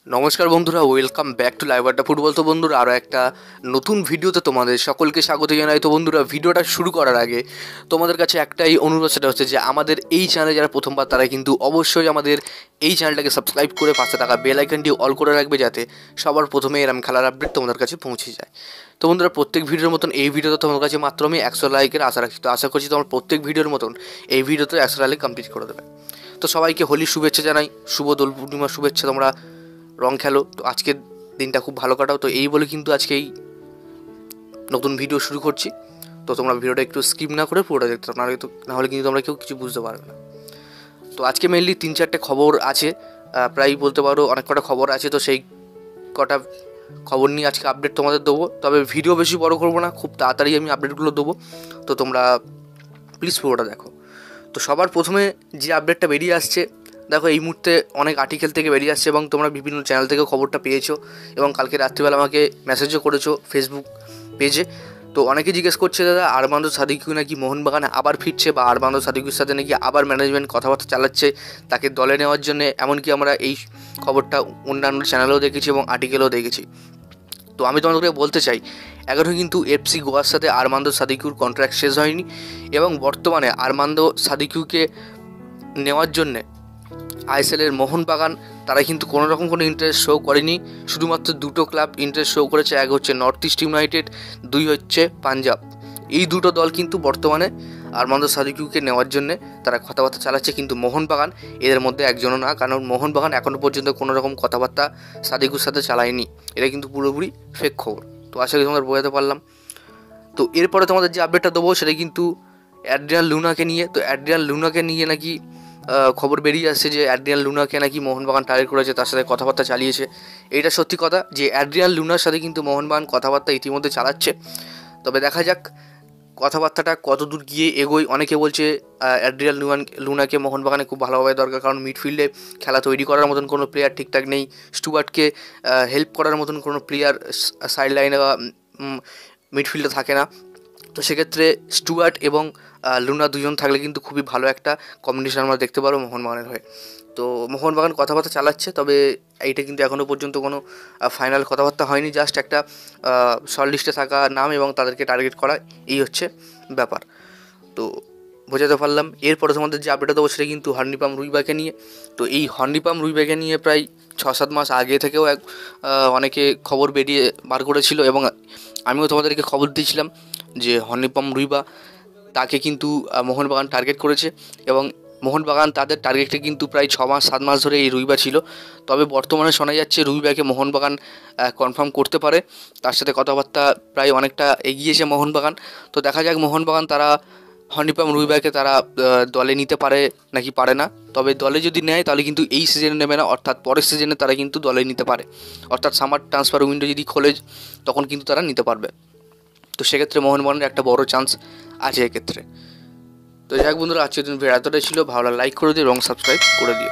নমস্কার বন্ধুরা, welcome back to live আড্ডা ফুটবল। তো বন্ধুরা, আরও একটা নতুন ভিডিওতে তোমাদের সকলকে স্বাগত জানাই। তো বন্ধুরা, ভিডিওটা শুরু করার আগে তোমাদের কাছে একটাই অনুরোধ, সেটা হচ্ছে যে আমাদের এই চ্যানেলে যারা প্রথমবার তারা কিন্তু অবশ্যই আমাদের এই চ্যানেলটাকে সাবস্ক্রাইব করে পাশে থাকা বেল আইকনটি অল করে রাখবে, যাতে সবার প্রথমে এরম খেলার আপডেট তোমাদের কাছে পৌঁছে যায়। তো বন্ধুরা, প্রত্যেক ভিডিওর মতন এই ভিডিওতে তোমাদের কাছে মাত্র আমি 100 লাইকের আশা রাখছি। তো আশা করছি তোমার প্রত্যেক ভিডিওর মতন এই ভিডিওতে 100 লাইক কমপ্লিট করে দেবে। তো সবাইকে হোলির শুভেচ্ছা জানাই, শুভ দোল পূর্ণিমার শুভেচ্ছা। তোমরা রং খেলো, তো আজকের দিনটা খুব ভালো কাটাও। তো এই বলে কিন্তু আজকে এই নতুন ভিডিও শুরু করছি। তো তোমরা ভিডিওটা একটু স্কিপ না করে পুরোটা দেখতে পারো, নাহলে কিন্তু তোমরা কেউ কিছু বুঝতে পারবে না। তো আজকে মেনলি 3-4টে খবর আছে, প্রায় বলতে পারো অনেক কটা খবর আছে। তো সেই কটা খবর নিয়ে আজকে আপডেট তোমাদের দেবো। তবে ভিডিও বেশি বড় করবো না, খুব তাড়াতাড়ি আমি আপডেটগুলো দেবো। তো তোমরা প্লিজ পুরোটা দেখো। তো সবার প্রথমে যে আপডেটটা বেরিয়ে আসছে, দেখো এই মুহূর্তে অনেক আর্টিকেল থেকে বেরিয়ে আসছে এবং তোমরা বিভিন্ন চ্যানেল থেকেও খবরটা পেয়েছো এবং কালকে রাত্রিবেলা আমাকে মেসেজও করেছো ফেসবুক পেজে। তো অনেকে জিজ্ঞেস করছে, দাদা আরমান্দ সাদিকু নাকি মোহনবাগানে আবার ফিরছে, বা আরমান্দ সাদিকুর সাথে নাকি আবার ম্যানেজমেন্ট কথাবার্তা চালাচ্ছে তাকে দলে নেওয়ার জন্যে। এমনকি আমরা এই খবরটা অন্যান্য চ্যানেলেও দেখেছি এবং আর্টিকেলেও দেখেছি। তো আমি তোমাদেরকে বলতে চাই, এখনও কিন্তু এফসি গোয়ার সাথে আরমান্দ সাদিকুর কন্ট্রাক্ট শেষ হয়নি এবং বর্তমানে আরমান্দ সাদিকুকে নেওয়ার জন্যে আইএসএলের মোহনবাগান তারা কিন্তু কোনো রকম কোনো ইন্টারেস্ট শো করেনি। শুধুমাত্র দুটো ক্লাব ইন্টারেস্ট শো করেছে, এক হচ্ছে নর্থ ইস্ট ইউনাইটেড, দুই হচ্ছে পাঞ্জাব। এই দুটো দল কিন্তু বর্তমানে আরমান্দ সাদিকুকে নেওয়ার জন্যে তারা কথাবার্তা চালাচ্ছে, কিন্তু মোহনবাগান এদের মধ্যে একজনও না। কারণ মোহনবাগান এখনও পর্যন্ত কোনো রকম কথাবার্তা সাদিকুর সাথে চালায়নি। এটা কিন্তু পুরোপুরি ফেক খবর। তো আশা করি তোমাদের বোঝাতে পারলাম। তো এরপরে তোমাদের যে আপডেটটা দেবো সেটা কিন্তু অ্যাড্রিয়ান লুনাকে নিয়ে। তো অ্যাড্রিয়ান লুনাকে নিয়ে নাকি খবর বেরিয়ে আসছে যে অ্যাড্রিয়ান লুনাকে নাকি মোহনবাগান টার্গেট করেছে, তার সাথে কথাবার্তা চালিয়েছে। এইটা সত্যি কথা যে অ্যাড্রিয়ান লুনার সাথে কিন্তু মোহনবাগান কথাবার্তা ইতিমধ্যে চালাচ্ছে। তবে দেখা যাক কথাবার্তাটা কত দূর গিয়ে এগোয়। অনেকে বলছে অ্যাড্রিয়ান লুনাকে মোহনবাগানে খুব ভালোভাবে দরকার, কারণ মিডফিল্ডে খেলা তৈরি করার মতন কোনো প্লেয়ার ঠিকঠাক নেই। স্টুয়ার্টকে হেল্প করার মতন কোনো প্লেয়ার সাইড লাইনে বা মিডফিল্ডে থাকে না। তো সেক্ষেত্রে স্টুয়ার্ট এবং লুনা দুজন থাকলে কিন্তু খুবই ভালো একটা কম্বিনেশন আমরা দেখতে পারবো মোহনবাগানের হয়ে। তো মোহনবাগান কথাবার্তা চালাচ্ছে, তবে এইটা কিন্তু এখনও পর্যন্ত কোনো ফাইনাল কথাবার্তা হয়নি। জাস্ট একটা শর্ট লিস্টে থাকা নাম এবং তাদেরকে টার্গেট করা, এই হচ্ছে ব্যাপার। তো বোঝাতে পারলাম। এরপরে তোমাদের যে আপডেটটা দেবো সেটা কিন্তু হর্নিপাম রুইবাকে নিয়ে। তো এই হর্নিপাম রুইবাকে নিয়ে প্রায় 6-7 মাস আগে থেকেও অনেকে খবর বার করেছিল এবং আমিও তোমাদেরকে খবর দিয়েছিলাম যে হর্নিপাম রুইবা তাকে কিন্তু মোহনবাগান টার্গেট করেছে এবং মোহনবাগান তাদের টার্গেটে কিন্তু প্রায় 6-7 মাস ধরে এই রুইবা ছিল। তবে বর্তমানে শোনা যাচ্ছে রুইবাকে মোহনবাগান কনফার্ম করতে পারে, তার সাথে কথাবার্তা প্রায় অনেকটা এগিয়েছে মোহনবাগান। তো দেখা যাক মোহনবাগান তারা হর্নিপাম রুইবাকে তারা দলে নিতে পারে নাকি পারে না। তবে দলে যদি নেয় তাহলে কিন্তু এই সিজনে নেবে না, অর্থাৎ পরের সিজনে তারা কিন্তু দলে নিতে পারে। অর্থাৎ সামার ট্রান্সফার উইন্ডো যদি খোলে তখন কিন্তু তারা নিতে পারবে। তো সেক্ষেত্রে মোহনবাগানের একটা বড় চান্স আছে এক্ষেত্রে। তো যাই হোক বন্ধুরা, আজকের দিন ভিডিও এতটাই ছিল। ভালো লাইক করে দিও এবং সাবস্ক্রাইব করে দিও।